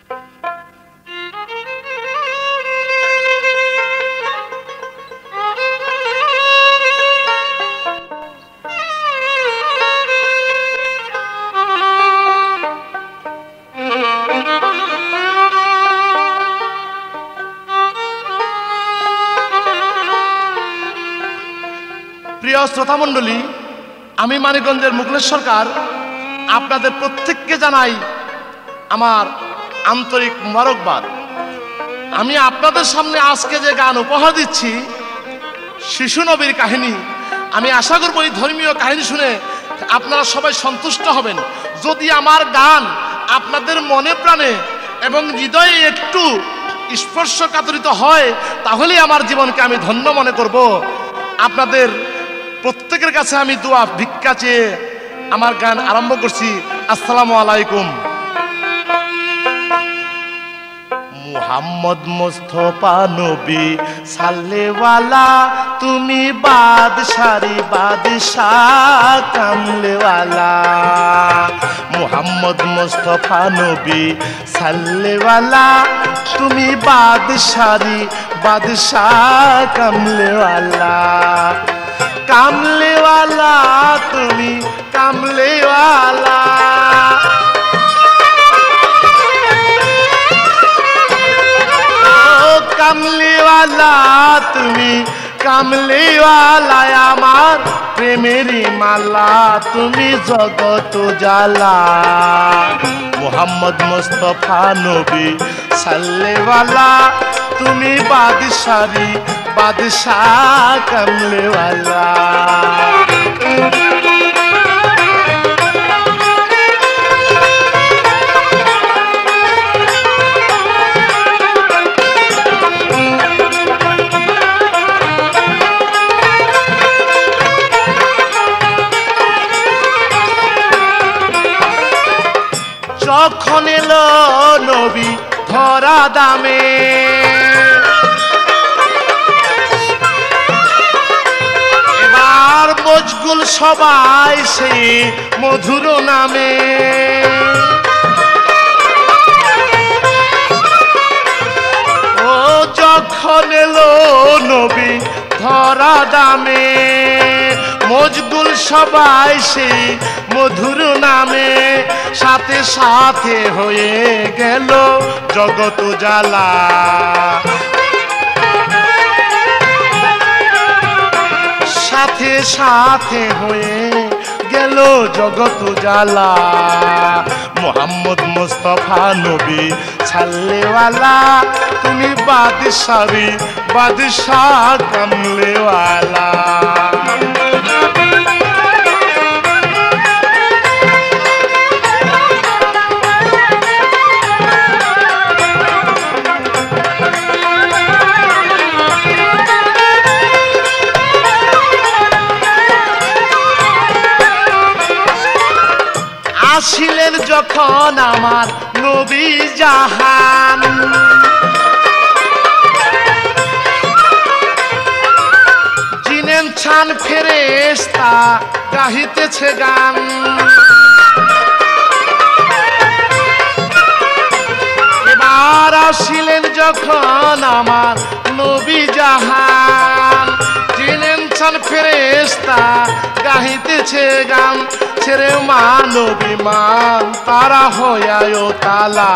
প্রিয় শ্রোতা মণ্ডলী, আমি মানিকগঞ্জের মুকলেশ সরকার আপনাদের প্রত্যেককে জানাই আমার আন্তরিক মোবারকবাদ। আমি আপনাদের সামনে আজকে যে গান উপহার দিচ্ছি শিশু নবীর কাহিনী। আমি আশা করব এই ধর্মীয় কাহিনী শুনে আপনারা সবাই সন্তুষ্ট হবেন। যদি আমার গান আপনাদের মনে প্রাণে এবং হৃদয়ে একটু স্পর্শকাতরিত হয় তাহলে আমার জীবনকে আমি ধন্য মনে করব। আপনাদের প্রত্যেকের কাছে আমি দোয়া ভিক্ষা চেয়ে আমার গান আরম্ভ করছি। আসসালামু আলাইকুম। মুহাম্মদ মুস্তাফা নবী সাল্লেওয়ালা, তুমি বাদশারি বাদশাহ কামলেওয়ালা। মুহাম্মদ মুস্তাফা নবী সাল্লেওয়ালা, তুমি বাদশারি বাদশাহ কামলেওয়ালা। কামলেওয়ালা তুমি কামলেওয়ালা, কামলেওয়ালা তুমি কামলেওয়ালা। আমার প্রেমেরই মালা তুমি জগত জালা। মুহাম্মদ মুস্তাফা নবী সাল্লেওয়ালা, তুমি বাদশারি বাদশাহ কামলেওয়ালা। যখন এলো নবী ধরা দামে, এবার মশগুল সবাই সেই মধুর নামে। ও যখন এলো নবী ধরা দামে, মশগুল সবাই সেই মধুর নামে। সাথে সাথে হয়ে গেল জগত জ্বালা। সাথে সাথে হয়ে গেল জগত জ্বালা। মুহাম্মদ মুস্তাফা নবী সাল্লেওয়ালা, তুমি বাদশারি বাদশাহ কামলেওয়ালা। আসিলেন যখন আমার নবী জাহান, জিনেন ছান ফেরেশতা গাহিতেছে গান। এবার আসিলেন যখন আমার নবী জাহান, জিনেন ছান ফেরেশতা গাহিতেছে গান। ছেড়ে মানবী মান তারা হয়ায় তালা।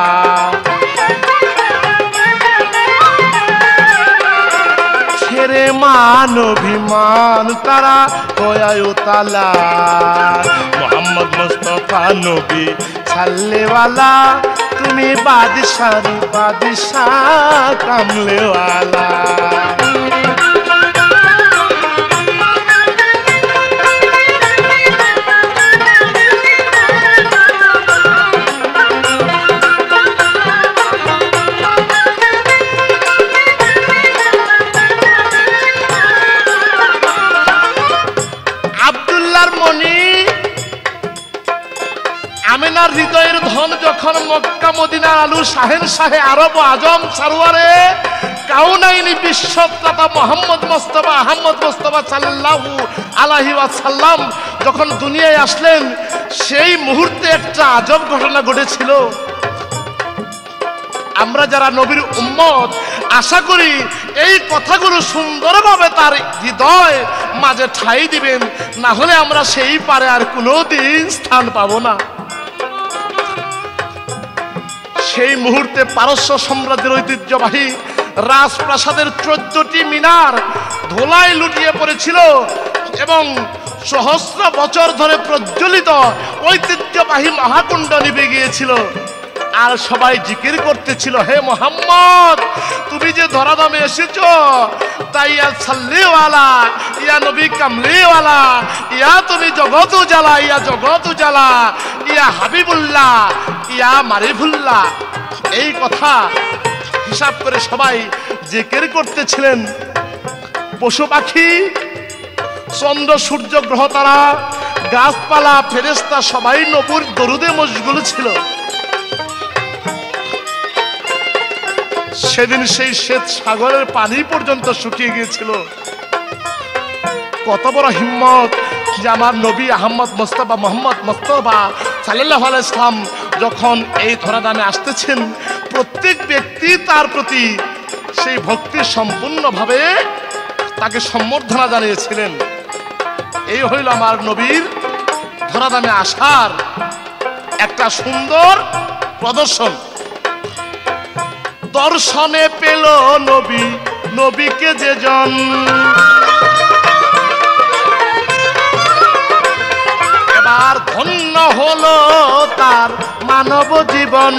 ছেড়ে মানবী মান তারা হয়ায় তালা। মুহাম্মদ মুস্তাফা নবী সাল্লেওয়ালা, তুমি বাদশারি বাদশাহ কামলেওয়ালা। আমিনার হৃদয়ের ধন যখন মক্কা মদিনার আলু শাহেন শাহে আরব আজম সারওয়ারে কাউনাইনি বিশ্বত্রাতা মুহাম্মদ মুস্তাফা আহমদ মুস্তাফা সাল্লাল্লাহু আলাইহি ওয়াসাল্লাম যখন দুনিয়ায় আসলেন, সেই মুহূর্তে একটা আজব ঘটনা ঘটেছিল। আমরা যারা নবীর উম্মত আশা করি এই কথাগুলো সুন্দরভাবে তার হৃদয় মাঝে ঠাঁই দিবেন, না হলে আমরা সেই পারে আর কোনোদিন স্থান পাবো না। সেই মুহূর্তে পারস্য সাম্রাজ্যের ঐতিহ্যবাহী রাজপ্রাসাদের 14টি মিনার ধোলায় লুটিয়ে পড়েছিল এবং সহস্র বছর ধরে প্রজ্বলিত ঐতিহ্যবাহী মহাকুণ্ড নিভে গিয়েছিল। আর সবাই জিকির করতেছিল, হে মোহাম্মদ, তুমি যে ধরাধামে এসেছো, তাই ইয়া সাল্লিওয়ালা, ইয়া নবী কামলিওয়ালা, ইয়া তুমি জগৎ উজালা, ইয়া জগৎ উজালা, ইয়া হাবিবুল্লাহ, ইয়া মারিফুল্লাহ। এই কথা হিসাব করে সবাই জিকির করতেছিলেন। পশু পাখি, চন্দ্র সূর্য গ্রহ তারা, গাছপালা, ফেরেশতা সবাই নবীর দরুদে মশগুল ছিল। সেদিন সেই শ্বেত সাগরের পানি পর্যন্ত শুকিয়ে গিয়েছিল। কত বড় হিম্মত যে আমার নবী আহমদ মুস্তাফা মোহাম্মদ মুস্তাফা সাল্লাল্লাহু আলাইহি সাল্লাম যখন এই ধরাধামে আসতেছেন, প্রত্যেক ব্যক্তি তার প্রতি সেই ভক্তি সম্পূর্ণভাবে তাকে সম্বর্ধনা জানিয়েছিলেন। এই হইল আমার নবীর ধরাধামে আসার একটা সুন্দর প্রদর্শন। দর্শনে পেল নবী, নবীকে যে জন, এবার ধন্য হলো তার মানব জীবন।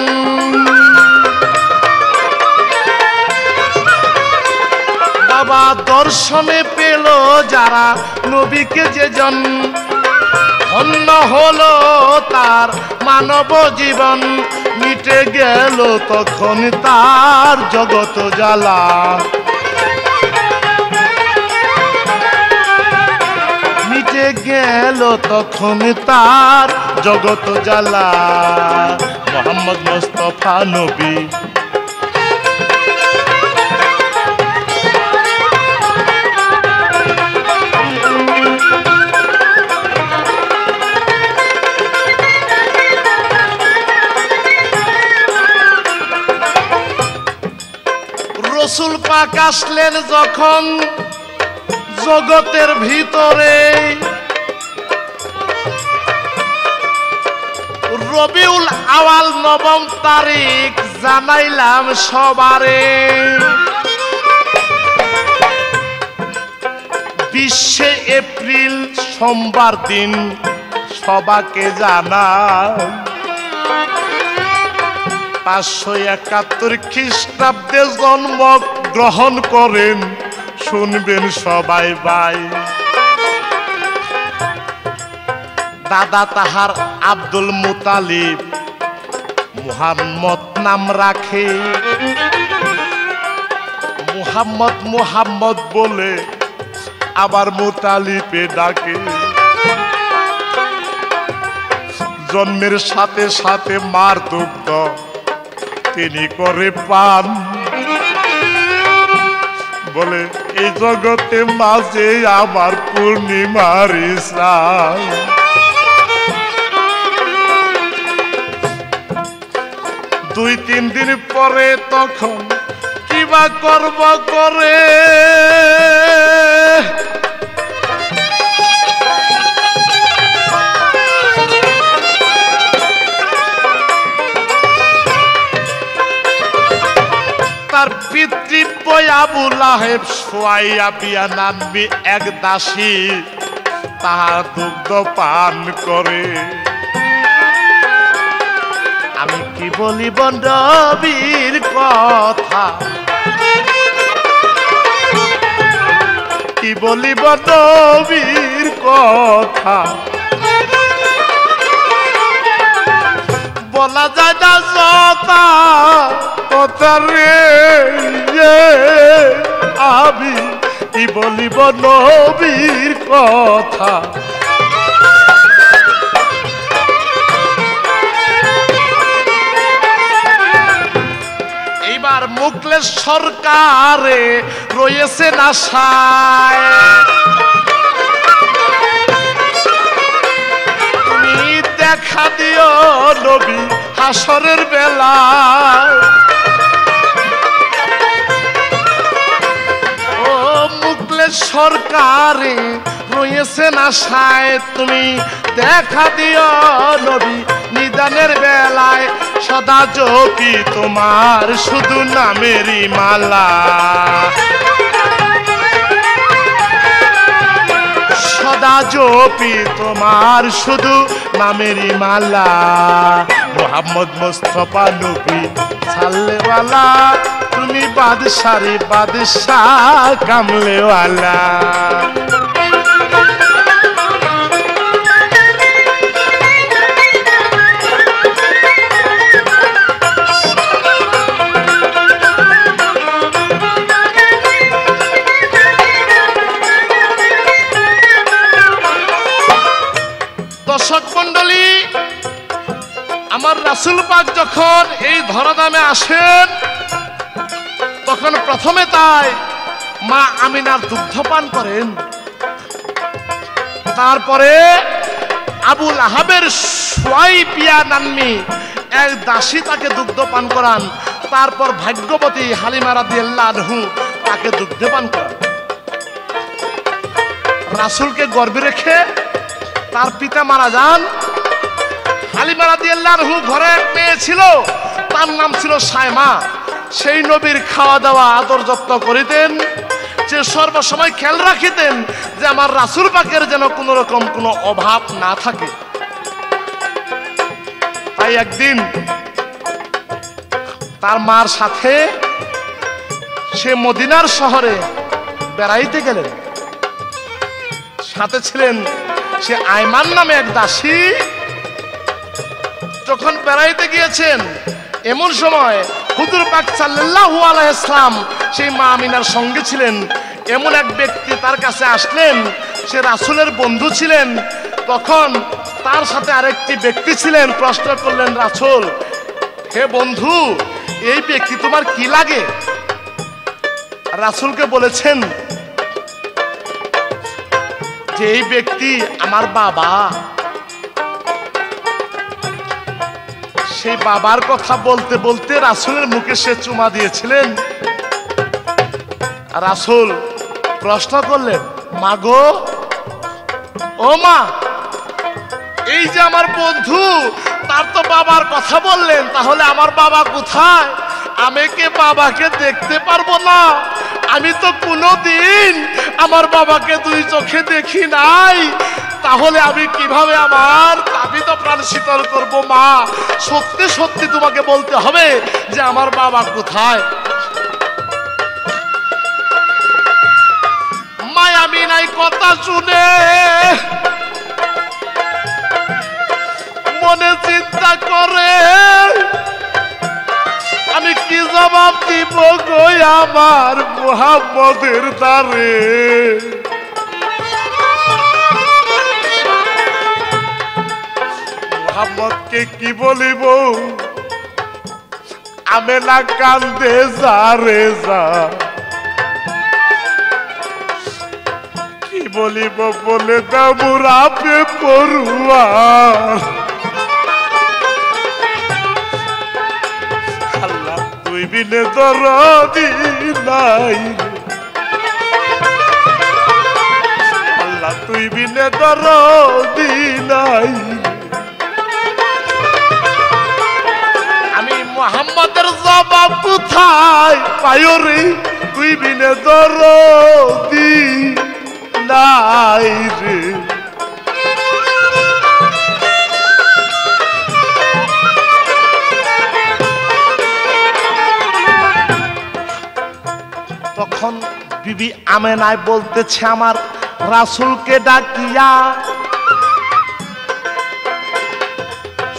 বাবা দর্শনে পেল যারা নবীকে যে জন, ধন্য হলো তার মানব জীবন। মিটে গেল তখন তার জগত জ্বালা, মিটে গেল তখন তার জগত জ্বালা। মোহাম্মদ মুস্তাফা নবী রসুল পাক আসলেন যখন জগতের ভিতরে, রবিউল আওয়াল 9 তারিখ জানাইলাম সবারে। 20 এপ্রিল সোমবার দিন সবাকে জানাই। 571 খ্রিস্টাব্দে জন্ম গ্রহণ করেন, শুনবেন সবাই ভাই। দাদা তাহার আব্দুল মুতালিব, মুহাম্মদ নাম রাখে। মুহাম্মদ মুহাম্মদ বলে আবার মুতালিবে ডাকে। জন্মের সাথে সাথে মার দুগ্ধ তিনি করে পান, বলে এই জগতে মাঝে আমার পূর্ণিমার স্নান। দুই তিন দিন পরে তখন কিবা করব করে, তার পিতৃব্য আবু লাহেব সোয়াইয়া বিয়া নামবি এক দাসী তাহার দুগ্ধ পান করে। আমি কি বলিব নবীর কথা, কি বলিব নবীর কথা, বলা যায় না যতা কথা রে। আমি কি বলিব নবীর কথা, এইবার মুখলেস সরকারে রয়েছে আশায়। তুমি দেখা দিও নবী হাসরের বেলায়। সরকারে রয়েছেন আশায় তুমি দেখা দিও নবী নিদানের বেলায় সদা জপি তোমার শুধু নামেরই মালা সদা জপি তোমার শুধু নামেরই মালা মোহাম্মদ মুস্তাফা নবী সাল্লেওয়ালা তুমি বাদশারে বাদশাহ কামলেওয়ালা দর্শক মণ্ডলী, আমার রাসূল পাক যখন এই ধরাধামে আসেন তখন প্রথমে তাই মা আমিনার দুগ্ধপান করেন, তারপরে আবুল আহাবের সুয়াইপিয়া নাম্নী এক দাসী তাকে দুগ্ধপান করান, তারপর ভাগ্যবতী হালিমা রাদিয়াল্লাহু আনহু তাকে দুগ্ধপান করান। রাসূলকে গর্ভে রেখে তার পিতা মারা যান। হালিমা রাদিয়াল্লাহু আনহু ঘরে এক মেয়ে ছিল, তার নাম ছিল সায়মা। সেই নবীর খাওয়া দাওয়া আদর যত্ন করিতেন, যে সর্বসময় খেয়াল রাখিতেন যে আমার রাসূল পাকের যেন কোনো রকম কোনো অভাব না থাকে। তাই একদিন তার মার সাথে সে মদিনার শহরে বেড়াইতে গেলেন। সাথে ছিলেন সে আয়মান নামে এক দাসী। যখন বেড়াইতে গিয়েছেন এমন সময় হুজুর পাক সাল্লাল্লাহু আলাইহি সাল্লাম সেই মা আমিনার সঙ্গে ছিলেন। এমন এক ব্যক্তি তার কাছে আসলেন, সে রাসূলের বন্ধু ছিলেন। তখন তার সাথে আরেকটি ব্যক্তি ছিলেন। প্রশ্ন করলেন, রাসূল, হে বন্ধু, এই ব্যক্তি তোমার কি লাগে? রাসূলকে বলেছেন যে এই ব্যক্তি আমার বাবা। সেই বাবার কথা বলতে বলতে রাসূলের মুখে সে চুমা দিয়েছিলেন। রাসূল প্রশ্ন করলেন, মা গো, ও মা, এই যে আমার বন্ধু, তার তো বাবার কথা বললেন, তাহলে আমার বাবা কোথায়? আমি কি বাবাকে দেখতে পারবো না? আমি তো কোনোদিন আমার বাবাকে দুই চোখে দেখি নাই, তাহলে আমি কিভাবে আমার তাবিদ প্রাণ শীতল করবো? মা, সত্যি সত্যি তোমাকে বলতে হবে যে আমার বাবা কোথায়। মায়া আমিনাই কথা শুনে মনে চিন্তা করে আমি কি জবাব দিব গো আমার মুহাম্মদের দ্বারে। মুহাম্মদকে কি বলিব? আমেনা কান্দে যা রে যা, কি বলিব বলে দাও মুরাপে পড়ুয়ার। আল্লাহ তুই বিনে দরদি নাই, আল্লাহ তুই বিনে দরদি নাই। আমি মুহাম্মদের জবাব কোথায় পাই রে? তুই বিনে দরদি নাই রে। তখন বিবি আমেনায় বলতেছে আমার রাসূলকে ডাকিয়া,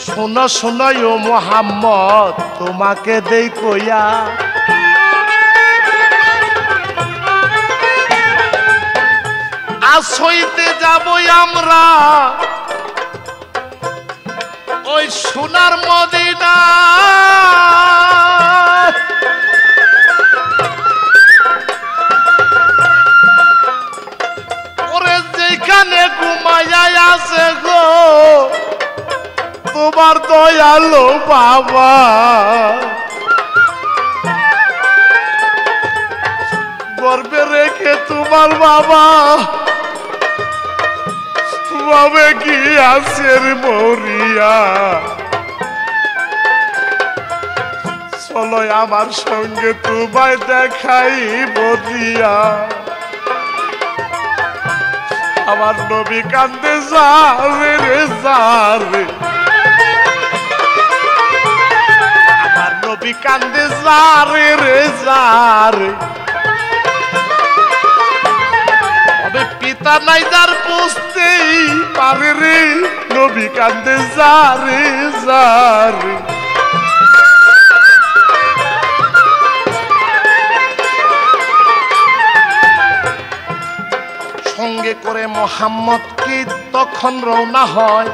শোনো শোনো ও মুহাম্মদ, তোমাকে দেই কইয়া। আজ হইতে যাবই আমরা ওই সোনার মদিনা, ওরে যেখানে ঘুমাইয়া আছে গো তোমার দয়ালো বাবা। গর্বে রেখে তোমার তোমার বাবা বাবে কি আছেন মরিয়া, চলো আমার সঙ্গে তোমায় দেখাই বলিয়া। আমার নবী কান্দে যারে রে যারে, আমার নবী কান্দে যারে রে যারে। পিতা নাই যার বুঝতেই পারে রে, নবী কান্দে যারে যারে। সঙ্গে করে মোহাম্মদ কি তখন রওনা হয়,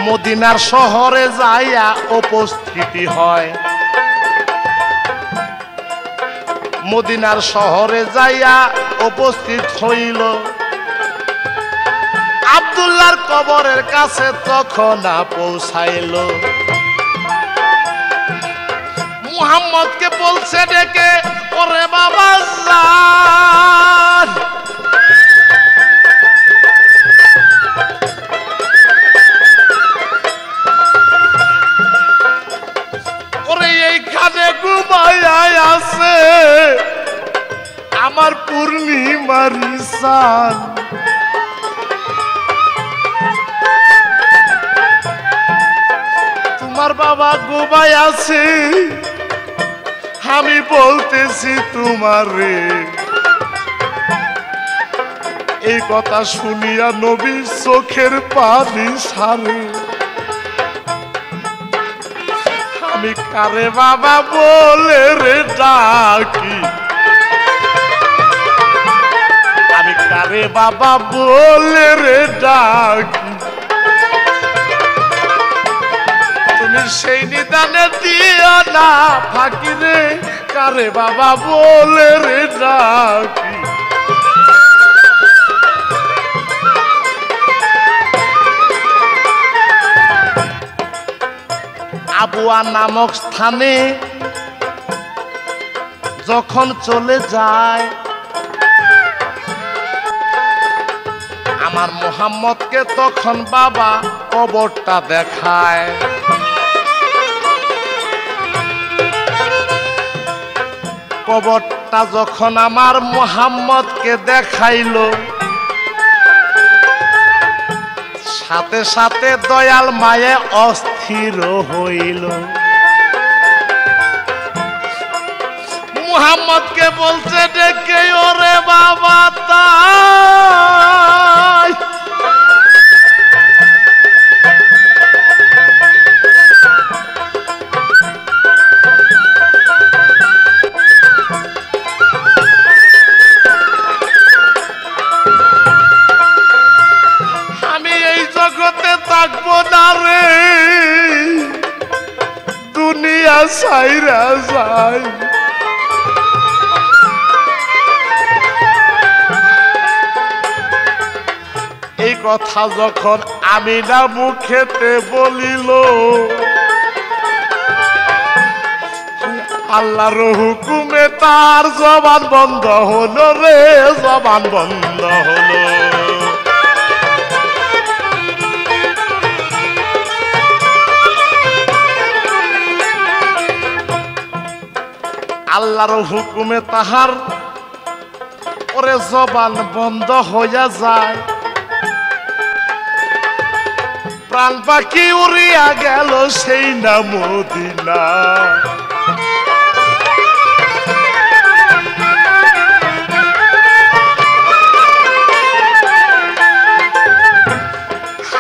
মদিনার শহরে যাইয়া উপস্থিতি হয়। মদিনার শহরে যাইয়া উপস্থিত হইল, আব্দুল্লাহর কবরের কাছে তখন পৌঁছাইল। মুহাম্মদকে বলছে ডেকে, ওরে বাবা জান, ওরে এইখানে ঘুমাইয়া আছে আমার পূর্ণিমার চাঁদ। তোমার বাবা ঘুমাই আছে, আমি বলতেছি তোমারে। এই কথা শুনিয়া নবীর চোখের পানি সারে। আমি কারে বাবা বলে রে ডাকি, আমি কারে বাবা বলে রে ডাকি। তুমি সেই নিদানে দিও না ফাঁকি রে, কারে বাবা বলে রে ডাকি। আবুয়া নামক স্থানে যখন চলে যায়, আমার মুহাম্মদকে তখন বাবা কবরটা দেখায়। কবরটা যখন আমার মুহাম্মদকে দেখাইল, সাথে সাথে দয়াল মায়ে অস্থির হইল। মুহাম্মদকে বলছে ডেকে, ওরে বাবা তাই আমি এই জগতে থাকবো না রে, দুনিয়া ছাইরা যায়। এই কথা যখন আমিনা মুখেতে বলিল, আল্লাহর হুকুমে তার জবান বন্ধ হলো রে, জবান বন্ধ হলো। আল্লাহর হুকুমে তাহার ওরে জবান বন্ধ হইয়া যায়। প্রাণ পাখি উড়িয়া গেল সেই না মদিনা।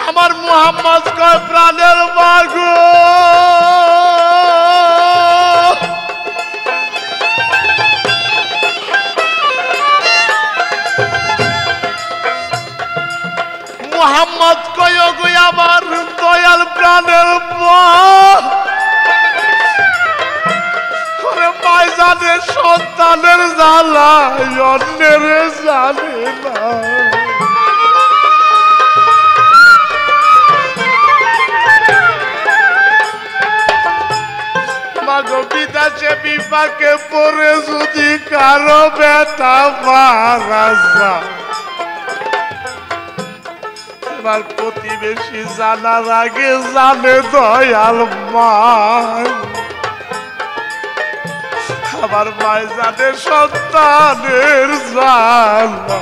আমার মুহাম্মদ কয় প্রাণের মাগো, মুহাম্মদ কয় গো আমার দয়াল প্রাণের মা, মাইজানের সন্তানের জ্বালা অন্যের জানে না। মাগো বিদেশে বিপাকে পড়ে যদি কারো বেটা মারা যায়, এবার প্রতিবেশী জানার আগে জানে দয়াল মায়, আমার মায় জানে সন্তানের জানা,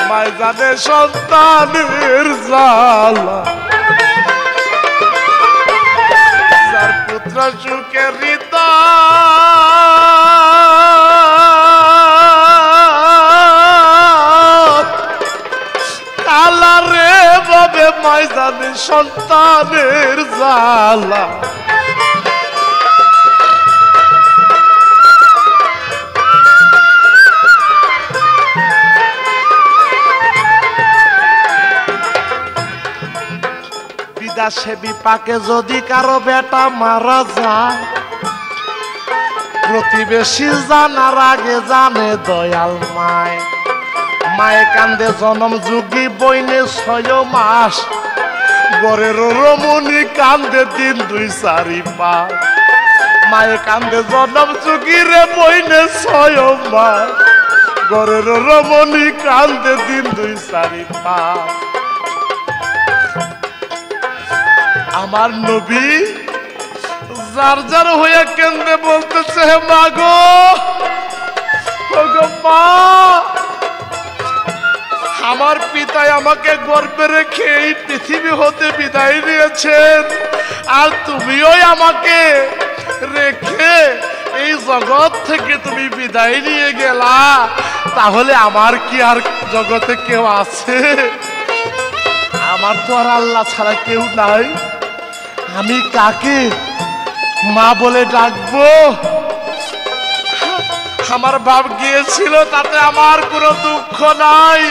মায় জানে সন্তানের জালা, যার পুত্র সুখে হৃদয় কালারে ভাবে মায় জানে সন্তানের জালা। বিদেশে বিপাকে যদি কারো বেটা মারা যায়, প্রতিবেশী জানার আগে জানে দয়াল মায়, মায়ে কান্দে জনম যুগী বইনে 6 মাস, গরের রমণী কান্দে 3, 2, 4, 5, মায়ে কান্দে জনম যুগী রে বইনে 6 মাস, গরের রমণী কান্দে 3, 2, 4, 5। আমার নবী যার যার হয়ে কেন্দ্রে বলতেছে, হে মাগো মা, আমার পিতাই আমাকে গর্ভে রেখে এই পৃথিবী হতে বিদায় নিয়েছেন, আর তুমিও আমাকে রেখে এই জগৎ থেকে তুমি বিদায় নিয়ে গেলা, তাহলে আমার কি আর জগতে কেউ আছে? আমার তো আর আল্লাহ ছাড়া কেউ নাই, আমি কাকে মা বলে ডাকবো? আমার বাপ গিয়েছিল, তাতে আমার কোনো দুঃখ নাই,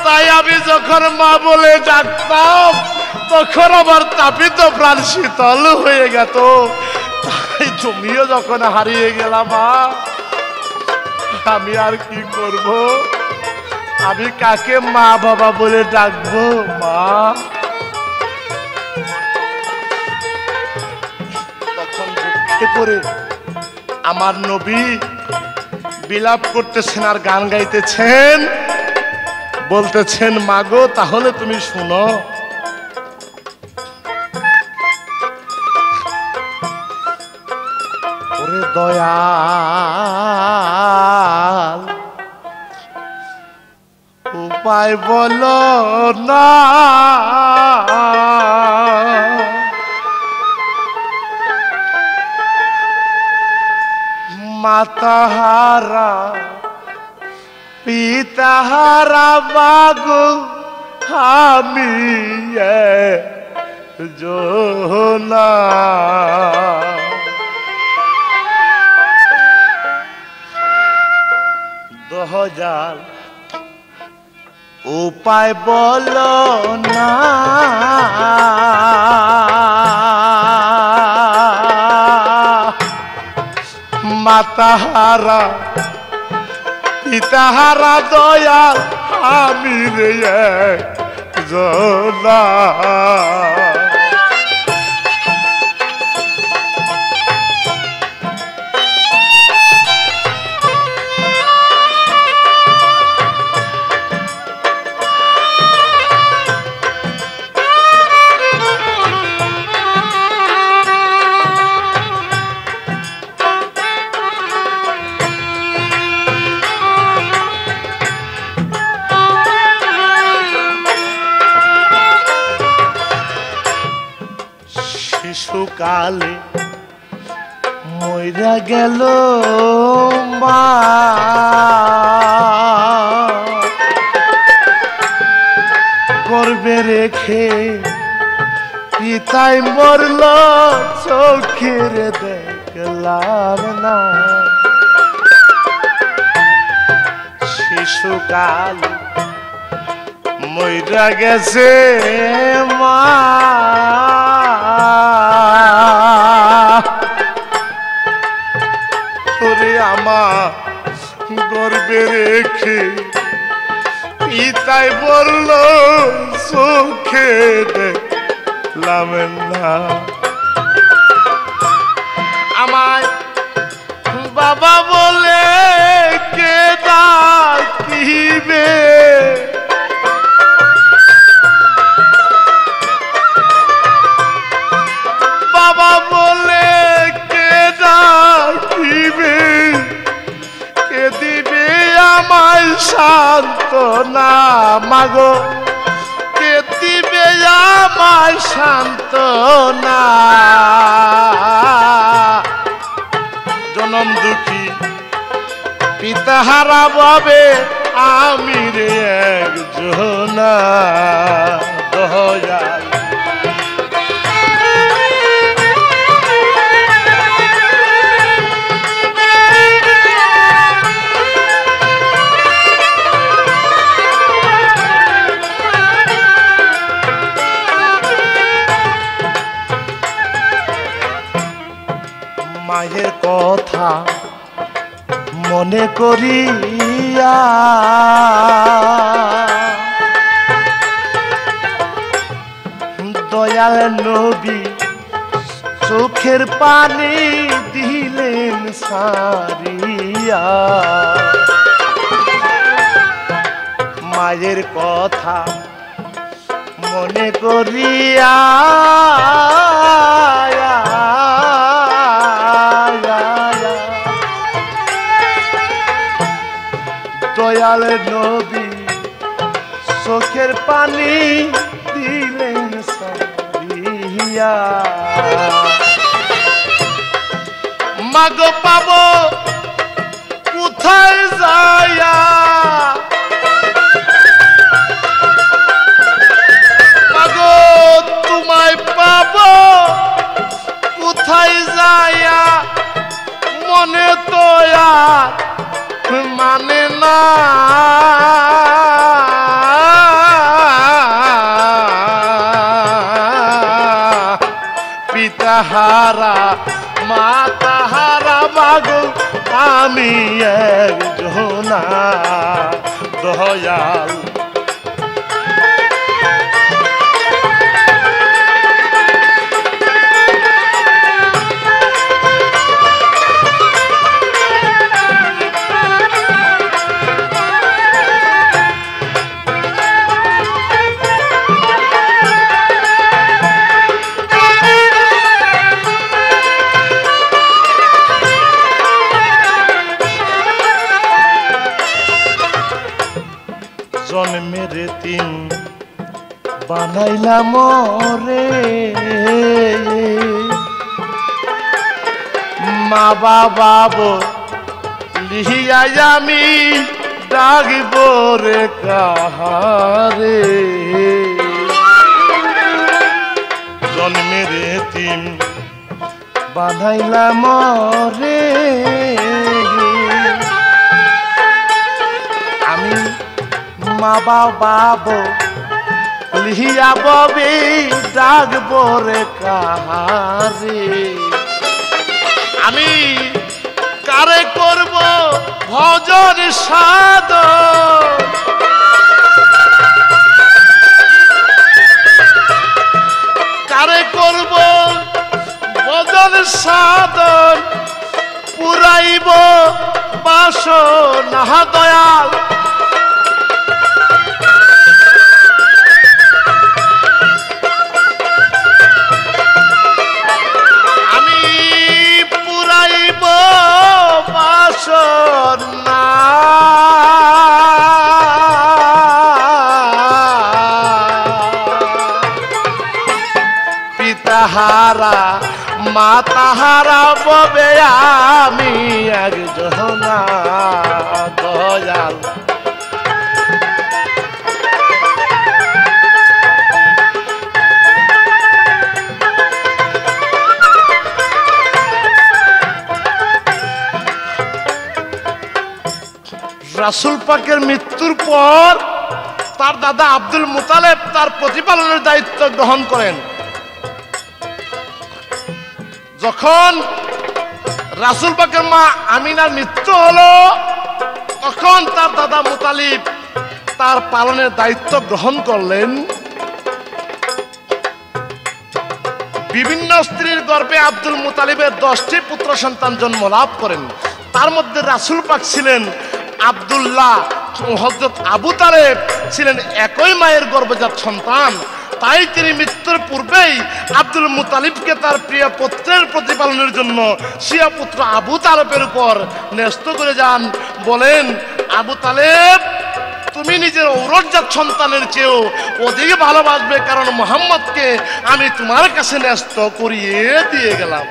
তাই আমি যখন মা বলে ডাকতাম তখন আমার তাপিত প্রাণ শীতল হয়ে গেত, তাই তুমিও যখন হারিয়ে গেলা মা, আমি আর কি করব? আমি কাকে মা বাবা বলে ডাকবো? মা করে আমার নবী বিলাপ করতেছেন আর গান গাইতেছেন, বলতেছেন, মাগো তাহলে তুমি শুনো, ওরে দয়াল উপায় বলো না, মাতাহারা পিতাহারা মাগো আমি জোনা, দহজাল উপায় বলো না, মাতাহারা পিতাহারা দয়াল আমি রে একজনা, শিশুকালে মইরা গেল মা, গর্ভে রেখে পিতাই মরল চোখের দেখলাম না, শিশুকাল মইরা গেছে মা, ওরে আমার গর্ভে রেখে পিতাই বলল চোখে দেখলাম না, আমায় বাবা বলে কে ডাকিবে, বাবা বলে কে ডাকিবে, কে দিবে আমায় সান্ত্বনা, মাগো কে দিবে আমায় সান্ত্বনা। জনম দুঃখী পিতাহারা ভাবে আমি রে একজনা, দয়াল মায়ের কথা মনে করিয়া দয়াল নবী চোখের পানি দিলেন সারিয়া। মায়ের কথা মনে করিয়া দয়াল নবী চোখের পানি দিলেন সারিয়া। মাগো পাবো কোথায় যায়া, মাগো তোমায় পাবো কোথায় যায়া, মনে তো আর মানে না। পিতাহারা মাতাহারা মাগো আমি একজনা, দয়াল জন্মের তিন বানাইলাম রে, মা বাবা লিহিয়া আমি ডাকব রে কাহারে। জন্মের তিন বানাইলাম রে, আমি মা বাবা লিহিয়া ববি ডাকব রে কাহারে। আমি কারে করব ভজন সাধন, কারে করব ভজন সাধন, পুরাইব বাসনা দয়াল বাসনা। পিতাহারা মাতাহারা ববে আমি একজনা, দয়াল রাসূল পাকের মৃত্যুর পর তার দাদা আব্দুল মুতালেব তার প্রতিপালনের দায়িত্ব গ্রহণ করেন। যখন রাসূল পাকের মা আমিনার মৃত্যু হলো, তখন তার দাদা মুতালিব তার পালনের দায়িত্ব গ্রহণ করলেন। বিভিন্ন স্ত্রীর গর্ভে আব্দুল মুতালিবের 10টি পুত্র সন্তান জন্ম লাভ করেন। তার মধ্যে রাসূল পাক ছিলেন আব্দুল্লাহ ও হযরত আবু তালেব ছিলেন একই মায়ের গর্ভজাত সন্তান। তাই তিনি মৃত্যুর পূর্বেই আব্দুল মুতালিবকে তার প্রিয় পুত্রের প্রতিপালনের জন্য শিয়া পুত্র আবু তালেবের উপর ন্যস্ত করে যান। বলেন, আবু তালেব, তুমি নিজের ঔরসজাত সন্তানের চেয়েও অধিক ভালোবাসবে, কারণ মুহাম্মদকে আমি তোমার কাছে ন্যস্ত করিয়ে দিয়ে গেলাম।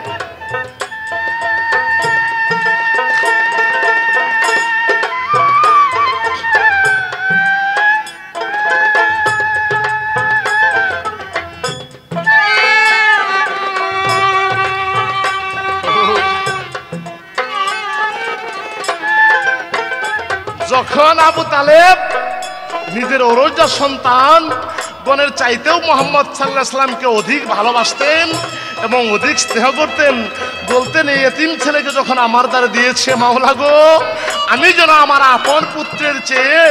যখন আবু তালেব নিজের ঔরসজাত সন্তান গণের চাইতেও মুহাম্মদ সাল্লাল্লাহু আলাইহি ওয়াসাল্লামকে অধিক ভালোবাসতেন এবং অধিক স্নেহ করতেন, বলতেন, এই এতিম ছেলেকে যখন আমার দ্বারা দিয়েছে মাওলা গো, আমি যেন আমার আপন পুত্রের চেয়ে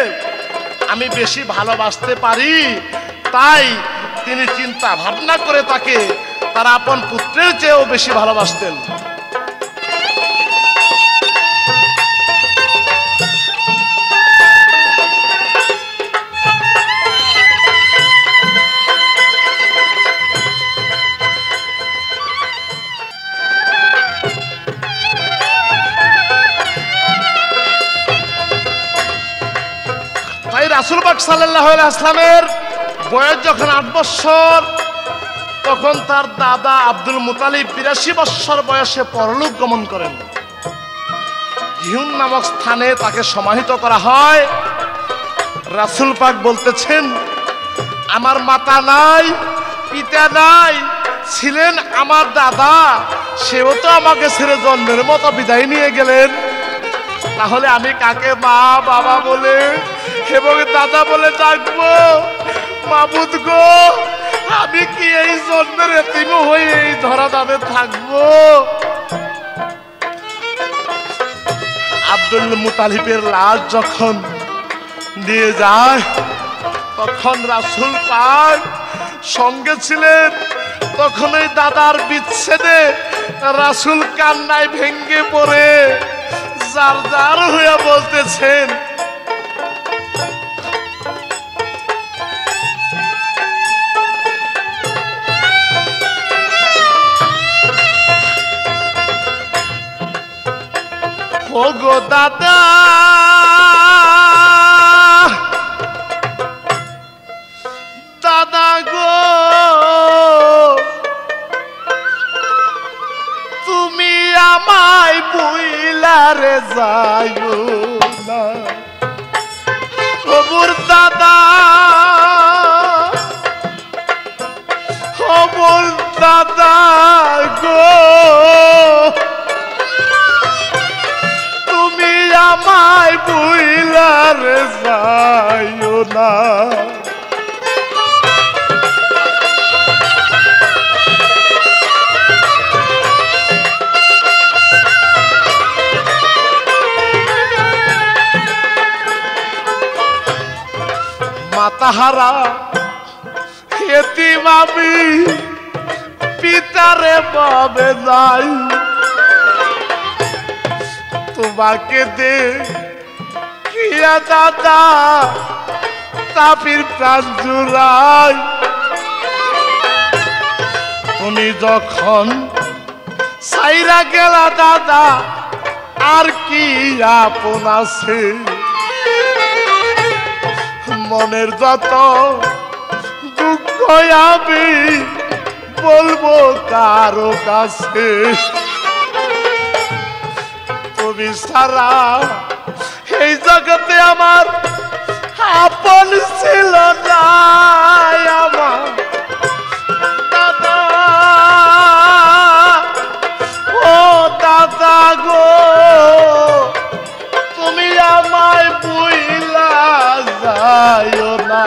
আমি বেশি ভালোবাসতে পারি। তাই তিনি চিন্তা ভাবনা করে তাকে তার আপন পুত্রের চেয়েও বেশি ভালোবাসতেন। রাসূল পাক সাল্লাল্লাহু আলাইহি ওয়াসাল্লামের বয়স যখন 8 বছর, তখন তার দাদা আব্দুল মুতালিব 82 বছর বয়সে পরলোক গমন করেন। হিউন নামক স্থানে তাকে সমাহিত করা হয়। রাসূল পাক বলতেছেন, আমার মাতা নাই, পিতা নাই, ছিলেন আমার দাদা, সেও তো আমাকে ছেড়ে জন্মের মতো বিদায় নিয়ে গেলেন। তাহলে আমি কাকে মা বাবা বলে এবং দাদা বলে ডাকবো? মাবুদ গো, আমি কি এই জন্মের এতিম হয়ে এই ধরা দামে থাকবো? আব্দুল মুতালিবের লাশ যখন নিয়ে যায়, তখন রাসূল পাক সঙ্গে ছিলেন। তখন এই দাদার বিচ্ছেদে রাসূল কান্নায় ভেঙ্গে পড়ে জার জার হয়ে বলতেছেন, ও গো দাদা, দাদা গো, তুমি আমায় ভুইলা রে যাইও না। ওর দাদা, ওর দাদা গো, আমায় ভুইলা রে যাইও না। মাতাহারা এতিম আমি, পিতারে পাবে নাই, তোমাকে দে কিয়া দাদা তাপির প্রাণ জুড়াই। তুমি যখন সাইরা গেলা দাদা, আর কি আপন আছে? মনের যত দুঃখ আমি বলবো কারো কাছে। তুমি সারা এই জগতে আমার আপন ছিল না। আমার দাদা, ও দাদা গো, তুমি আমায় ভুইলা যাইও না।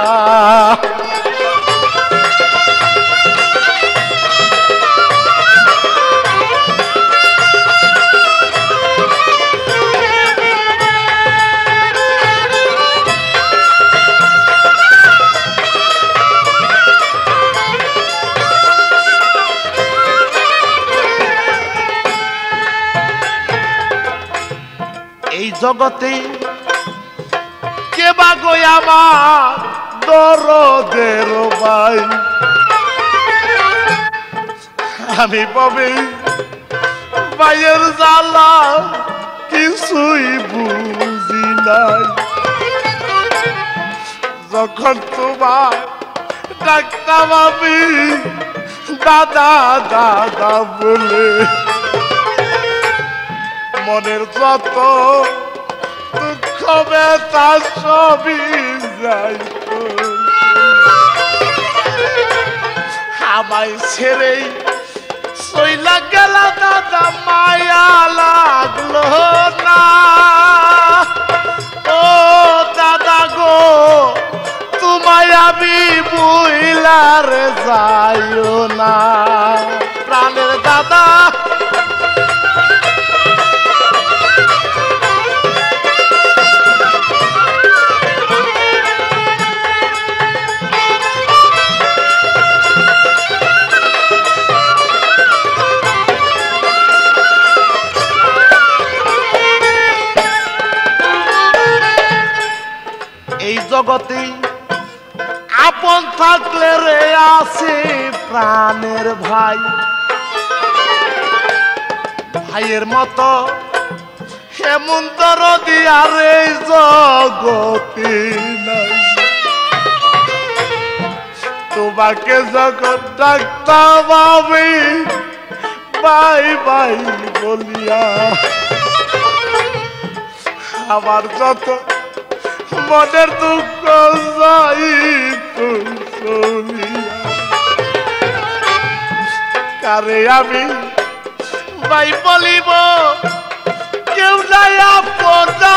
জগতে কে বা গো আমার দরদের ভাই আমি পাবে ভাইয়ের জ্বালা কিছুই বুঝি নাই যখন তোমার ডাকতাম আমি দাদা দাদা বলে মনের যত দুঃখ ব্যথা সবই যাই আমায় ছেড়েই সইলা গেল দাদা মায়া লাগলো না ও দাদা গো তোমায় আমি বুইলার যাইও না প্রাণের দাদা এই জগতে আপন থাকলে রে আছে প্রাণের ভাই ভাইয়ের মতো এমন দরদি আর এই জগতে নাই তোমাকে যখন ডাকতাম আমি বাই বাই বলিয়া আমার যত মনের দুঃখ যাই কারে আমি ভাই বলিব কেউ নাই আপনা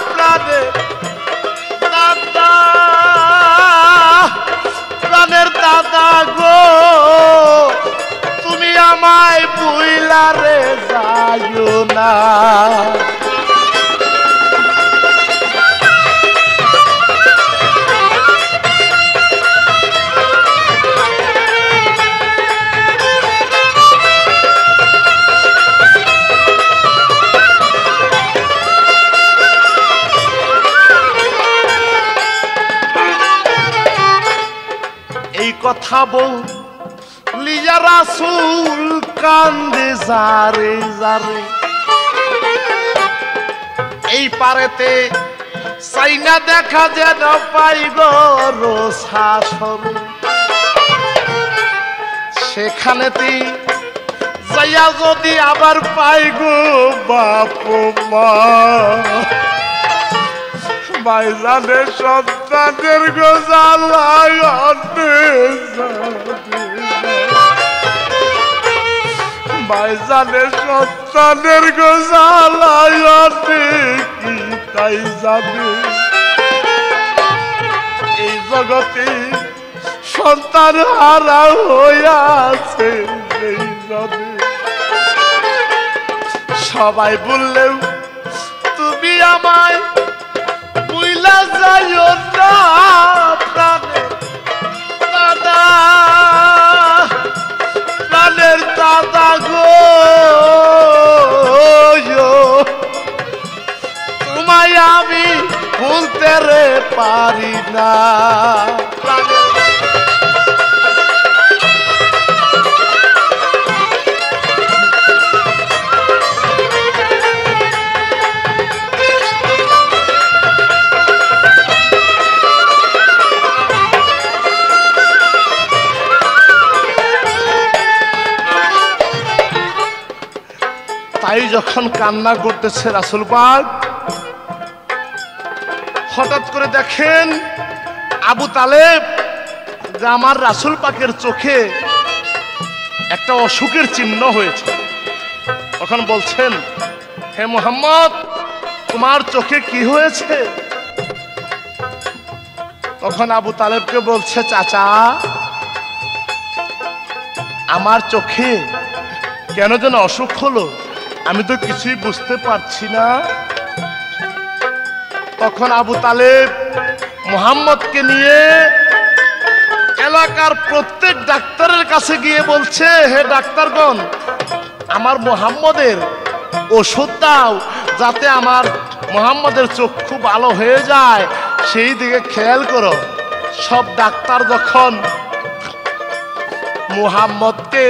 প্রাণে দাদা প্রাণের দাদা গো তুমি আমায় বুইলারে যাইও না কথা বল লিয়া রাসূল কান্দে যারে যারে এই পারেতে সাইনা দেখা যেন পাই গো রোসাসর সেখানেতে যাইয়া যদি আবার পাই গো বাপ মা ভাইজানের সন্তানের গোজালায় ভাইজানের সন্তানের গোজালায় কি তাই যাবে এই জগতে সন্তান হারা হইয়াছে এই যাবে সবাই বললেও তুমি আমায় বুইলা যাইও না প্রাণের দাদা প্রাণের দাদা গো তোমায় আমি ভুলতে রে পারি না তাই যখন কান্না করতেছে রাসূল পাক হঠাৎ করে দেখেন আবু তালেব যে আমার রাসূল পাকের চোখে একটা অসুখের চিহ্ন হয়েছে তখন বলছেন হে মুহাম্মদ তোমার চোখে কি হয়েছে তখন আবু তালেবকে বলছে চাচা আমার চোখে কেন যেন অসুখ হলো আমি তো কিছুই বুঝতে পারছি না তখন আবু তালেব মুহাম্মদকে নিয়ে এলাকার প্রত্যেক ডাক্তারের কাছে গিয়ে বলছে হে ডাক্তারগণ আমার মুহাম্মদের ওষুধ দাও যাতে আমার মুহাম্মদের চক্ষু ভালো হয়ে যায় সেই দিকে খেয়াল করো। সব ডাক্তার যখন মুহাম্মদকে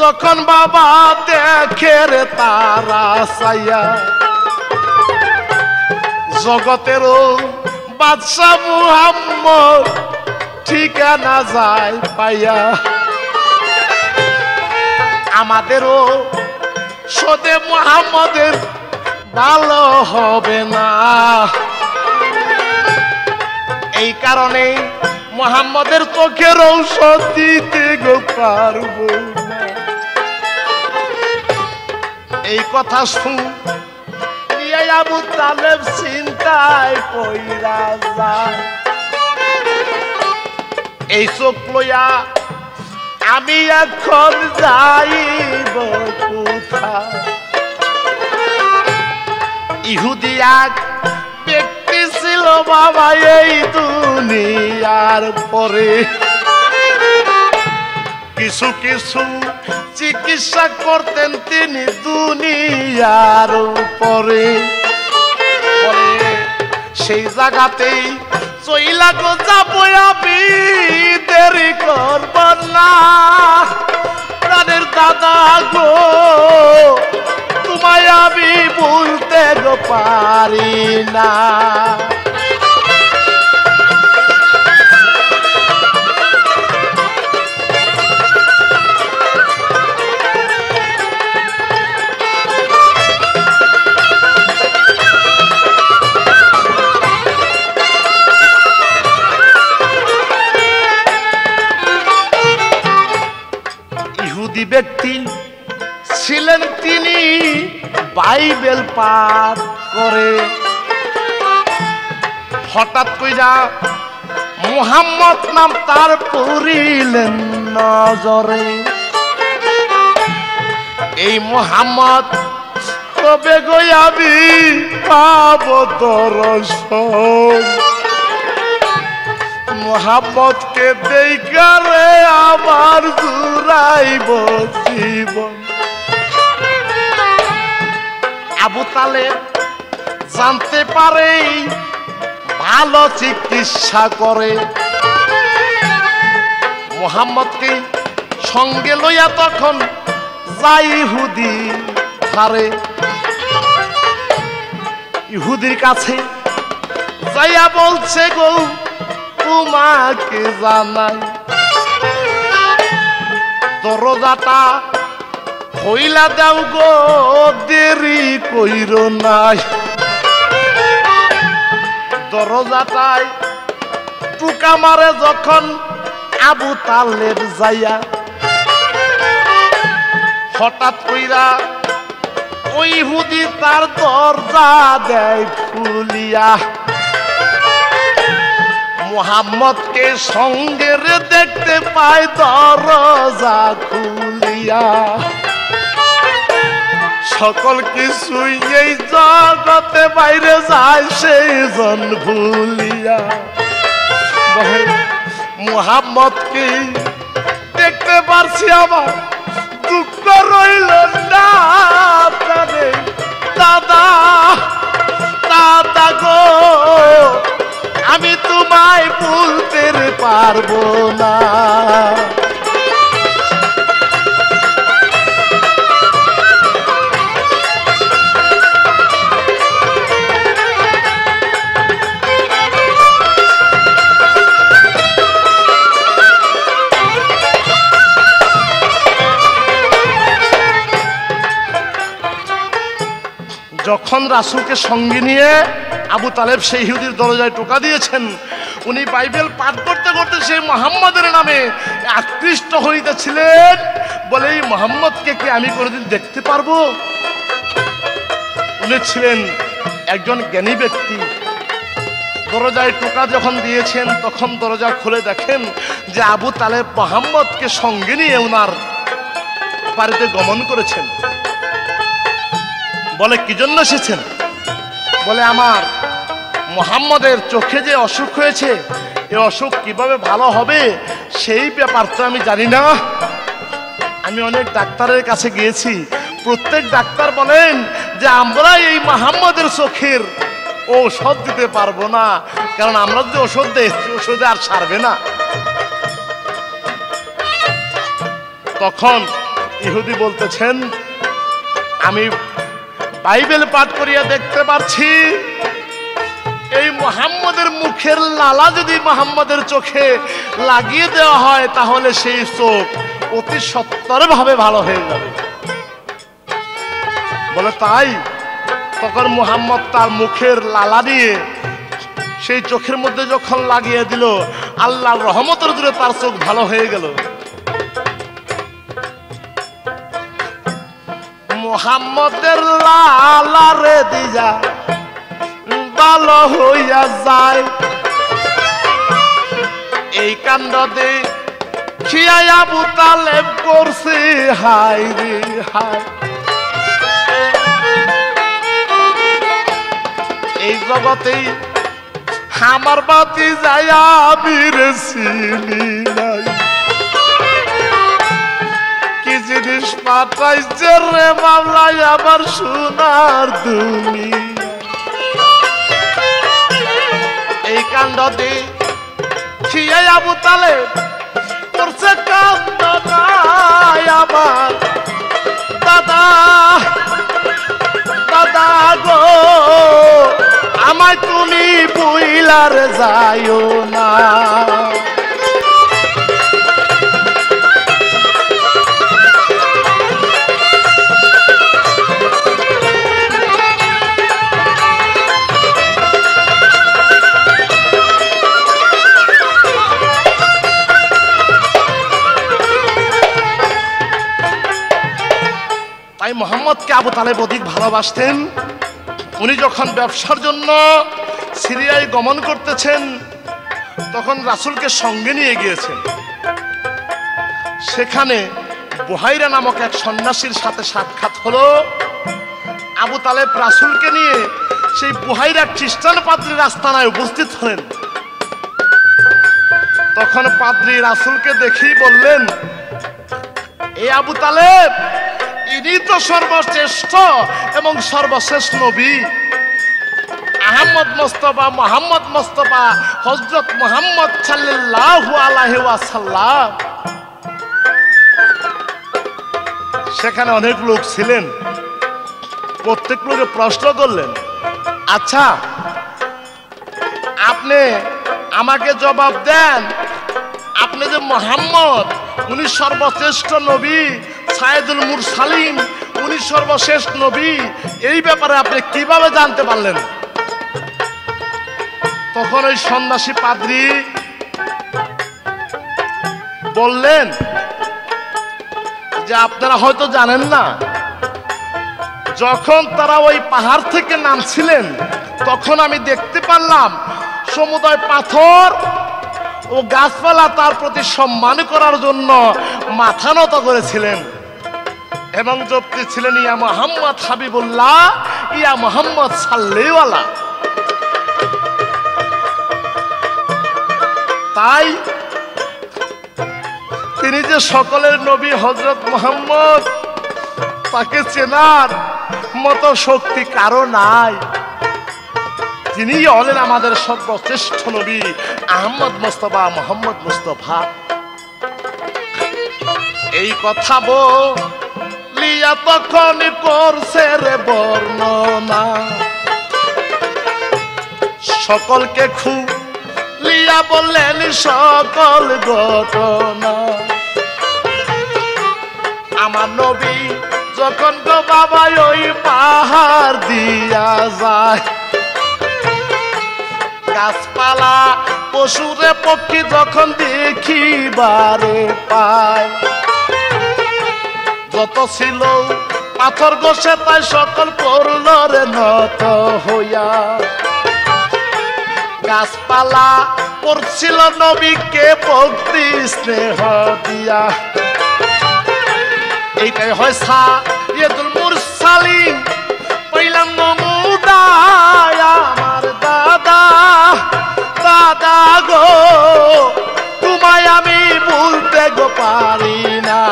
যখন বাবা দেখে রে তারা চাইয়া, জগতেরও বাদশা মুহাম্মদ ঠিকানা যায় পাইয়া, আমাদেরও সদে মুহাম্মদের ভালো হবে না। এই কারণে মুহাম্মদের চোখের ঔষধ দিতে গো পারবো না। এই কথা শুন আবু তালেব চিন্তায় পইরা যায়। এই চোখ লইয়া আমি এখন যাইব কোথায়? ইহুদি এক ব্যক্তি ছিল বাবা এই দুনিয়ার পরে, কিছু কিছু চিকিৎসা করতেন তিনি দুনিয়ার উপরে। সেই জায়গাতেই চইলা গো যাবো আমি, দেরি করব না প্রাণের দাদা গো, তোমায় আমি বলতে গো পারি না। ব্যক্তি ছিলেন তিনি, বাইবেল পাঠ করে। হঠাৎ কইরা মুহাম্মদ নাম তার পড়িলেন নজরে। এই মুহাম্মদ তবে গয়াবি পাব দর্শন, মুহাম্মদকে দেখারে আমার জুড়াইব জীবন। আবু তালেব জানতে পারে ভালো চিকিৎসা করে, মুহাম্মদকে সঙ্গে লইয়া তখন যাই ইহুদি ধারে। ইহুদির কাছে যাইয়া বলছে গো তোমাকে জানাই, দরজাটা হইলা দাও গো, দেরি কইরো নাই। দরজাটায় টুকা মারে যখন আবু তালেব যাইয়া, হঠাৎ কইরা ওই ইহুদি তার দরজা দেয় খুলিয়া। মুহাম্মদকে সঙ্গে দেখতে পায় দরজা খুলিয়া। সকল কিছুই এই জগতে বাইরে যায় সেই জন ভুলিয়া। মুহাম্মদকে দেখতে পারছি আমার দুঃখ রইল না প্রাণে, দাদা দাদা গো আমি তোমায় ভুলতে পারবো না। যখন রাসূলকে সঙ্গে নিয়ে আবু তালেব সেই ইহুদির দরজায় টোকা দিয়েছেন, উনি বাইবেল পাঠ করতে করতে সেই মুহাম্মদের নামে আকৃষ্ট হইতেছিলেন। বলে এই মুহাম্মদকে কি আমি কোনোদিন দেখতে পারবো? উনি ছিলেন একজন জ্ঞানী ব্যক্তি। দরজায় টোকা যখন দিয়েছেন তখন দরজা খুলে দেখেন যে আবু তালেব মুহাম্মদকে সঙ্গে নিয়ে ওনার বাড়িতে গমন করেছেন। বলে কি জন্য এসেছেন? বলে আমার মুহাম্মদের চোখে যে অসুখ হয়েছে, এই অসুখ কিভাবে ভালো হবে সেই ব্যাপার তো আমি জানি না। আমি অনেক ডাক্তারের কাছে গিয়েছি, প্রত্যেক ডাক্তার বলেন যে আমরা এই মুহাম্মদের চোখের ঔষধ দিতে পারবো না, কারণ আমরা যদি ওষুধ দেই ওষুধে আর সারবে না। তখন ইহুদি বলতেছেন, আমি বাইবেল পাঠ করিয়া দেখতে পাচ্ছি এই মুহাম্মদের মুখের লালা যদি মুহাম্মদের চোখে লাগিয়ে দেওয়া হয় তাহলে সেই চোখ অতি সত্তরভাবে ভালো হয়ে যাবে। বলে তাই? তখন মুহাম্মদ তার মুখের লালা দিয়ে সেই চোখের মধ্যে যখন লাগিয়ে দিল, আল্লাহর রহমতের জন্য তার চোখ ভালো হয়ে গেল। মুহাম্মদের লালারে দিয়া ভালো হইয়া যায়, এই কাণ্ড দেখিয়া আবু তালেব করছে হায় রে হায়। এই জগতেই আমার বাতি যায় আবির চিনি নাই, কি জিনিস পাঠাইছে রে মামলায় আবার সোনার দুনিয়া। এই কাণ্ড দেখিয়া আবু তালেব করছে কান্না আমার দাদা দাদা গো, আমায় তুমি বুইলার যাইও না। তাই মুহাম্মদকে আবু তালেব অধিক ভালোবাসতেন। উনি যখন ব্যবসার জন্য সিরিয়ায় গমন করতেছেন তখন রাসূলকে সঙ্গে নিয়ে গিয়েছেন। সেখানে বুহাইরা নামক এক সন্ন্যাসীর সাথে সাক্ষাৎ হলো। আবু তালেব রাসূলকে নিয়ে সেই বুহাইরা খ্রিস্টান পাদ্রীর আস্তানায় উপস্থিত হলেন। তখন পাদ্রী রাসূলকে দেখেই বললেন, এই আবু তালেব, ইনি তো সর্বশ্রেষ্ঠ এবং সর্বশেষ নবী, আহমদ মুস্তাফা মুহাম্মদ মুস্তাফা হযরত মুহাম্মদ সাল্লাল্লাহু আলাইহি ওয়াসাল্লাম। সেখানে অনেক লোক ছিলেন, প্রত্যেক লোকে প্রশ্ন করলেন, আচ্ছা আপনি আমাকে জবাব দেন, আপনি যে মুহাম্মদ উনি সর্বশ্রেষ্ঠ নবী, সাইয়্যিদুল মুরসালিন উনি সর্বশেষ নবী, এই ব্যাপারে আপনি কিভাবে জানতে পারলেন? তখন ওই সন্ন্যাসী পাদ্রী বললেন যে আপনারা হয়তো জানেন না, যখন তারা ওই পাহাড় থেকে নামছিলেন তখন আমি দেখতে পারলাম সমুদয় পাথর ও গাছপালা তার প্রতি সম্মান করার জন্য মাথা নত করেছিলেন এবং জপতে ছিলেন, ইয়া মুহাম্মদ হাবিবুল্লাহ, ইয়া মুহাম্মদ সাল্লিওয়ালা। তাই তিনি যে সকলের নবী হযরত মুহাম্মদ, তাকে চেনার মতো শক্তি কারো নাই। তিনি হলেন আমাদের সর্বশ্রেষ্ঠ নবী আহমদ মুস্তাফা মুহাম্মদ মুস্তাফা। এই কথা বলিয়া তখন করছে রে বর্ণনা, সকলকে খুলিয়া বললেন সকল ঘটনা। আমার নবী যখন গো বাবা ওই পাহাড় দিয়া যায়, গাছপালা পশুরে পক্ষী যখন দেখিবারে পায়, যত ছিল পাথর গোসে তাই সকল করল রে নত হইয়া। গাছপালা পড়ছিল নবীকে ভক্তি স্নেহ দিয়া, এইটাই হয় সাইয়্যিদুল মুরসালিন। পাইলাম নমুদায় আমার দাদা দাদা গো, তোমায় আমি ভুলতে গো পারি না।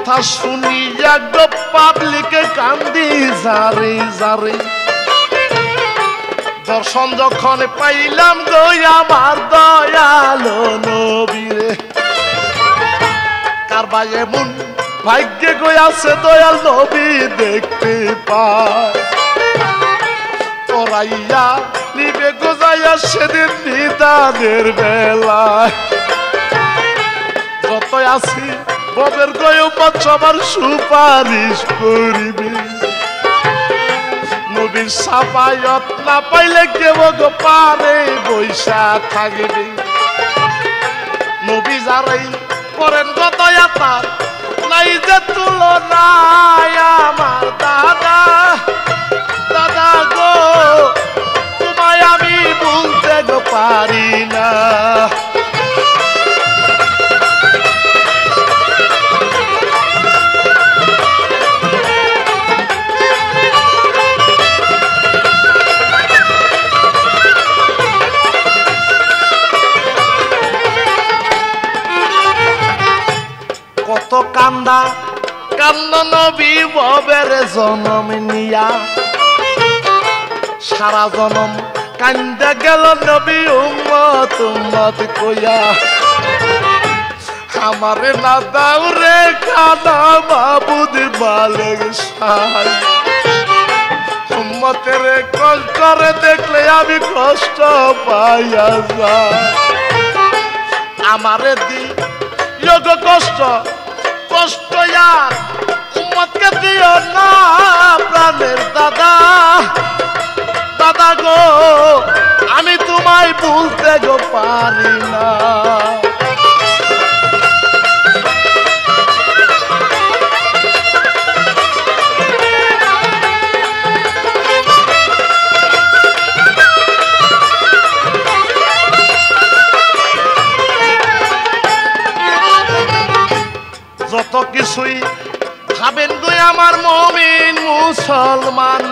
কথা শুনিয়া গো পাবলিকে কান্দি জারে জারে দর্শন যখন পাইলাম গো আমার দয়ালো নবীরে কারবা এমন ভাগ্যে গো আছে দয়াল নবী দেখতে পায় তোরাইয়া নিবে গোজাইয়া সেদিন নিদানের বেলায় যত আছি ববের গয় সবার সুপারিশ করিবে নবীর সাফায়ত না পাইলে কেউ গো পারে বৈশা থাকবে নবী যারাই করেন গো দয়া তার নাই যে তুলনায় আমার দাদা দাদা গো তোমায় আমি বলতে গো পারি না কত কান্দা কান্দ নবী ববের জনম নিয়া সারা জনম কান্দা গেল নবী উম্মত উম্মত কইয়া আমারে না দাও রে খানা মাবুদ মালিক সাই উম্মতের কষ্ট রে দেখলে আমি কষ্ট পাইয়া যাই আমারে দি গো কষ্ট কষ্ট আর উম্মতকে দিও না প্রাণের দাদা দাদা গো আমি তোমায় ভুলতে গো পারি না যত কিছুই ভাবেন গো আমার মুমিন মুসলমান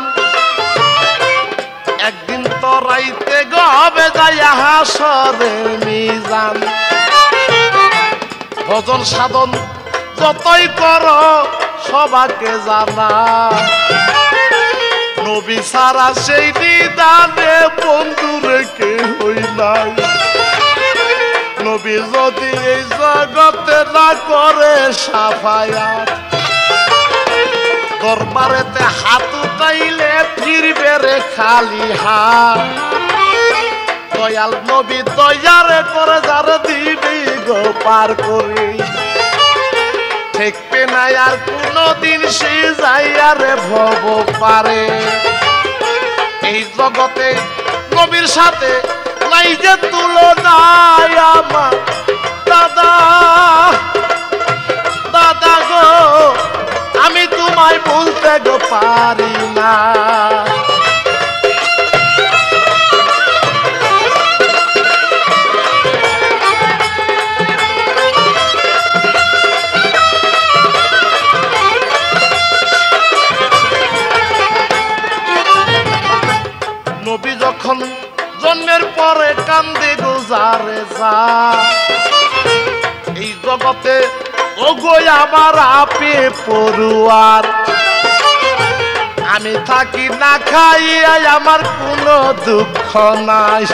একদিন তো রাইতে গো হবে যাইয়া হাসরের মিজান ভজন সাধন যতই করো সবাকে জানা নবী সারা সেই নিদানে বন্ধু রেখে হই নাই নবী যদি এই জগতে না করে সাফায়াত দরবারেতে হাত উঠাইলে ফিরবে রে খালি হাত দয়াল নবী দয়ারে করে যার দিবি গো পার করে ঠেকবে না আর কোনদিন সে যাইয়া রে ভব পারে এই জগতে নবীর সাথে নাই যে তুলনায় আমার দাদা দাদা গো আমি তোমায় বলতে গো পারি না নবী যখন জন্মের পরে কান্দে গোজারে যা এই জগতে ও গো আমার আপে পড়ুয়ার আমি থাকি না খাইয়া আমার কোনো দুঃখ নাই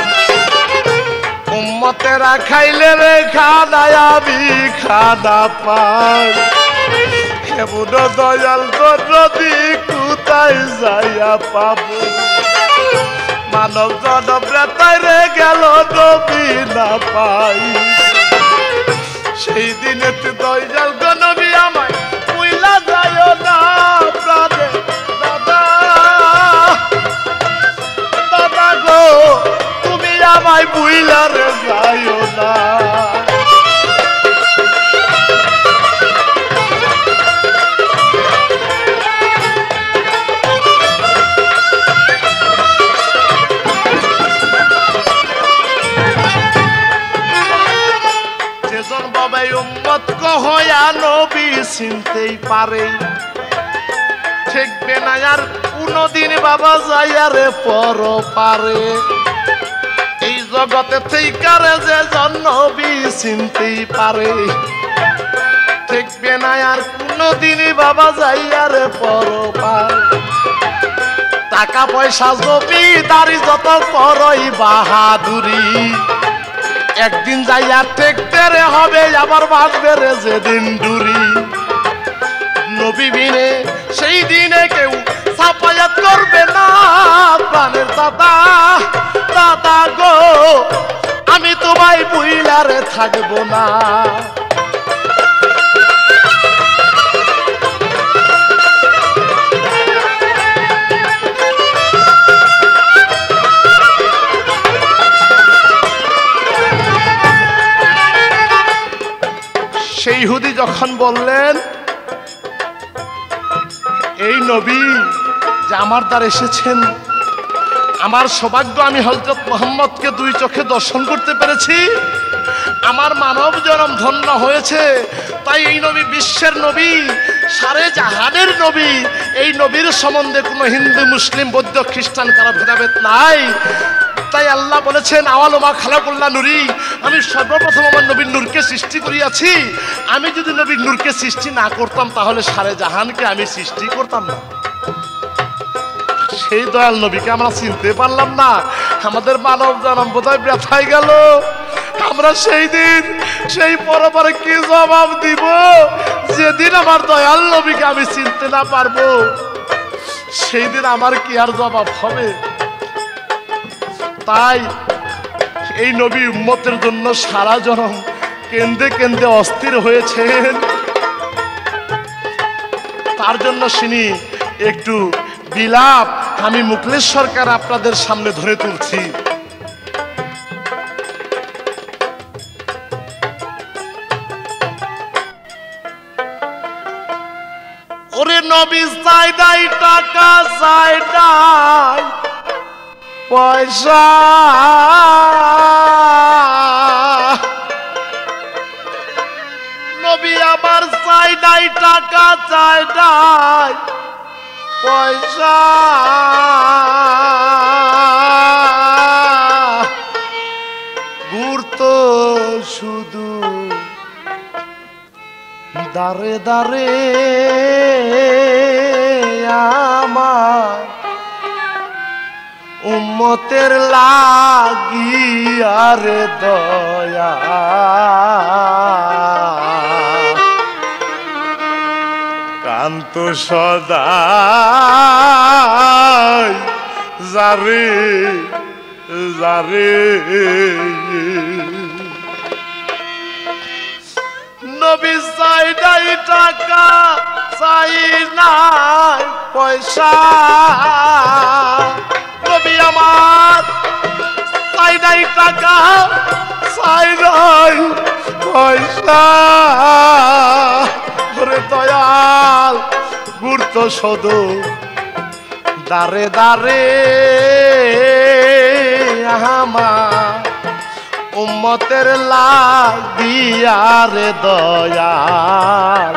উম্মতেরা খাইলে রে খানায় আমি খানা পাই এমন দয়াল নদী কোথায় যাইয়া পাবো মানব জনম রেতায় রে গেল নবী না পাই সেই দিনে দয়াল গো নবী আমায় কইলা যায় না প্রাণে দাদা দাদা গো তুমি আমায় বুইলা রে যায় না উম্মত কহয়া নবী চিনতেই পারে ঠেকবে না আর কোনদিন বাবা যাইয়া রে পর পারে এই জগতে থেইকারে যে নবী চিনতেই পারে ঠিক দেখবে না আর কোনদিনই বাবা যাইয়ার পরপার। টাকা পয়সা জমিদারি যত করই বাহাদুরি, একদিন যাইয়া ঠেকতে রে হবে আবার বাঁচবে রে যেদিন ডুরি। নবী বিনে সেই দিনে কেউ সাফায়াত করবে না। প্রাণের দাদা দাদা গো আমি তোমায় বুইলারে থাকবো না। সেই ইহুদি যখন বললেন এই নবী যে আমার দ্বার এসেছেন, আমার সৌভাগ্য আমি হযরত মুহাম্মদকে দুই চোখে দর্শন করতে পেরেছি, আমার মানব জনম ধন্য হয়েছে। তাই এই নবী বিশ্বের নবী, সারে জাহানের নবী। এই নবীর সম্বন্ধে কোনো হিন্দু মুসলিম বৌদ্ধ খ্রিস্টান কারো ভেদাভেদ নাই। তাই আল্লাহ বলেছেন আওয়ালুমা খালাকুল্লাহ নূরি, আমি সর্বপ্রথম আমার নবীর নূরকে সৃষ্টি করিয়াছি। আমি যদি নবীর নূরকে সৃষ্টি না করতাম তাহলে সারে জাহানকে আমি সৃষ্টি করতাম না। সেই দয়াল নবীকে আমরা চিনতে পারলাম না, আমাদের মানব জনম বোধহয় ব্যথায় গেল। আমরা সেই দিন সেই পরপরে কি জবাব দিব যেদিন আমার দয়াল নবীকে আমি চিনতে না পারবো? সেই দিন আমার কি আর জবাব হবে? তাই এই নবী উম্মতের জন্য সারা জনম কেন্দে কেন্দে অস্থির হয়েছেন। তার জন্য শুনি একটু বিলাপ আমি মুখলেস সরকার আপনাদের সামনে ধরে তুলছি। ওরে নবী চাই নাই টাকা, চাই নাই পয়সা, নবী আমার চাই নাই টাকা, চাই নাই পয়সা, ঘুরতো শুধু দারে দারে আমার উম্মতের লাগিয়া রে দয়া। কান্ত সদাই যারে যারে, নবী চাই নাই টাকা, চাই নাই পয়সা, নবী আমার চাই নাই টাকা, চাই নাই পয়সা, ওরে দয়াল ঘুরতো শুধু দারে দারে আমার উম্মতের লাগিয়া রে দয়াল।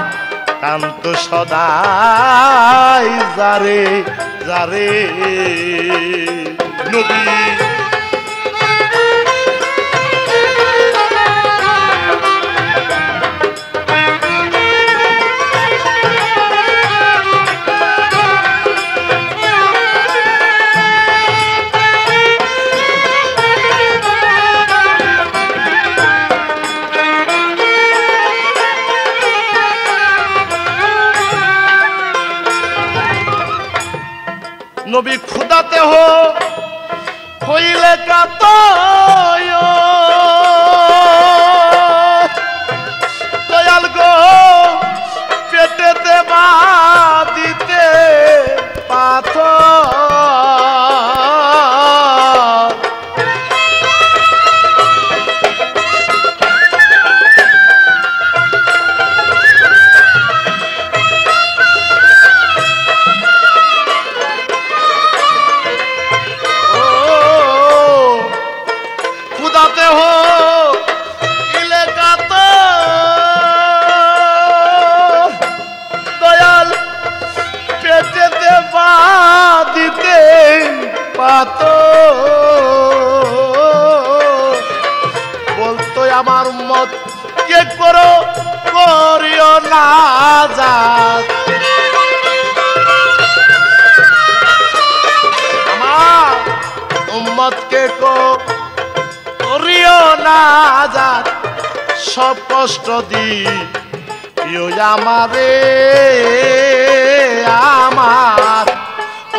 কান্ত সদাই যারে যারে নবী। নবী খুদাতে হইলে কাত, দয়াল গো পেটেতে বাঁধিতে পাথর, বলতো আমার উম্মত কে করো করিও না আজাদ আমার উম্মতকে করিও না আজাদ সব কষ্ট দিও আমারে আমার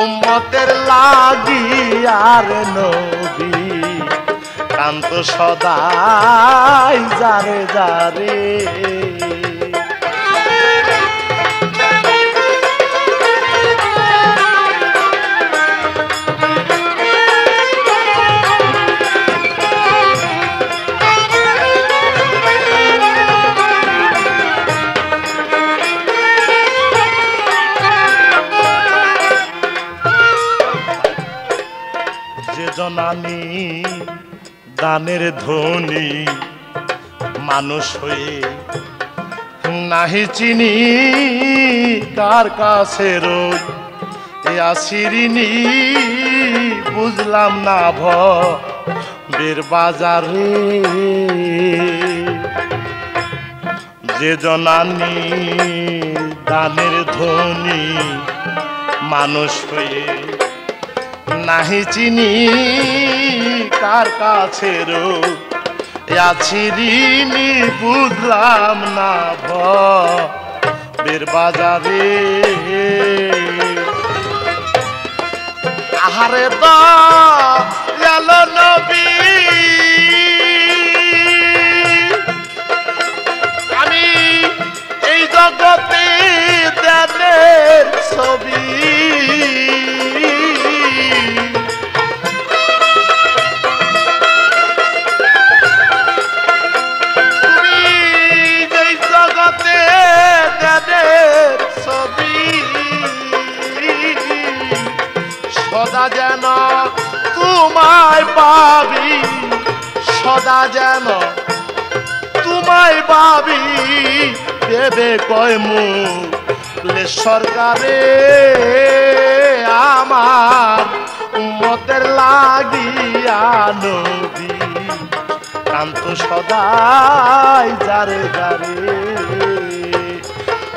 উম্মতের লাগিয়ার নবী কান্ত সদাই যারে যারে যে জনানি দানের ধনী মানুষ হয়ে নাহি চিনি কার কাছে রই আসিরিনি বুঝলাম না বের বাজারে যে জনানি দানের ধনী মানুষ হয়ে নাহি চিনি কার কাছে আছি ঋণী বুঝলাম না বের বাজারে আহারে দয়াল নবী আমি এই জগতে দেনের ছবি সদা যেন তোমায় পাবি সদা যেন তোমায় পাবি দেবে কয় মুলে সরকারে আমার উম্মতের লাগিয়া নবী কান্ত সদাই যারে যারে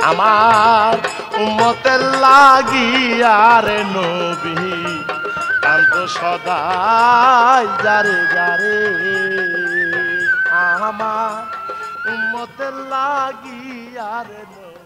আমার উম্মতের লাগিয়ার নবী কান্ত সদাই যারে যারে আমার উম্মতের লাগিয়ার নবী।